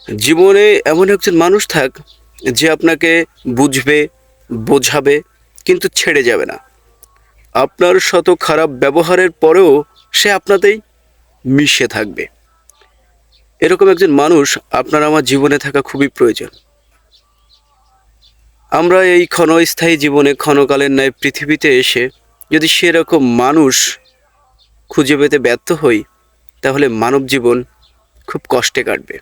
জীবনে এমন একজন মানুষ থাক যে আপনাকে বুঝবে, বোঝাবে, কিন্তু ছেড়ে যাবে না। আপনার শত খারাপ ব্যবহারের পরেও সে আপনাতেই মিশে থাকবে। এরকম একজন মানুষ আপনার আমার জীবনে থাকা খুবই প্রয়োজন। আমরা এই ক্ষণস্থায়ী জীবনে ক্ষণকালের ন্যায় পৃথিবীতে এসে যদি সেরকম মানুষ খুঁজে পেতে ব্যর্থ হই, তাহলে মানব জীবন খুব কষ্টে কাটবে।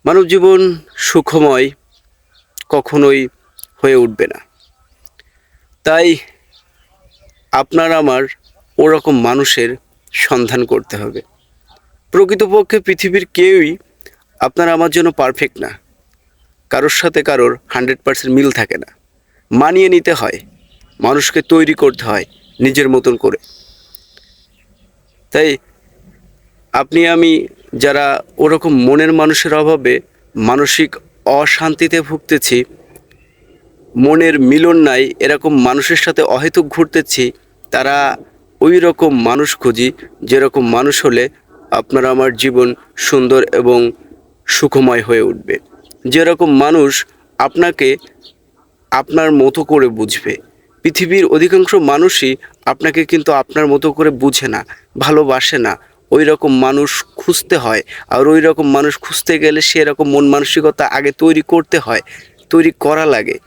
মানব জীবন সুখময় কখনোই হয়ে উঠবে না। তাই আপনার আমার ওরকম মানুষের সন্ধান করতে হবে। প্রকৃতপক্ষে পৃথিবীর কেউই আপনার আমার জন্য পারফেক্ট না। কারোর সাথে কারোর 100% মিল থাকে না। মানিয়ে নিতে হয়, মানুষকে তৈরি করতে হয় নিজের মতন করে। তাই আপনি আমি যারা ওরকম মনের মানুষের অভাবে মানসিক অশান্তিতে ভুগতেছি, মনের মিলন নাই, এরকম মানুষের সাথে অহেতুক ঘুরতেছি, তারা ওই রকম মানুষ খুঁজি যেরকম মানুষ হলে আপনার আমার জীবন সুন্দর এবং সুখময় হয়ে উঠবে। যেরকম মানুষ আপনাকে আপনার মতো করে বুঝবে। পৃথিবীর অধিকাংশ মানুষই আপনাকে কিন্তু আপনার মতো করে বুঝে না, ভালোবাসে না। ওই রকম মানুষ খুঁজতে হয়, আর ওই রকম মানুষ খুঁজতে গেলে সেরকম মন মানসিকতা আগে তৈরি করতে হয়, তৈরি করা লাগে।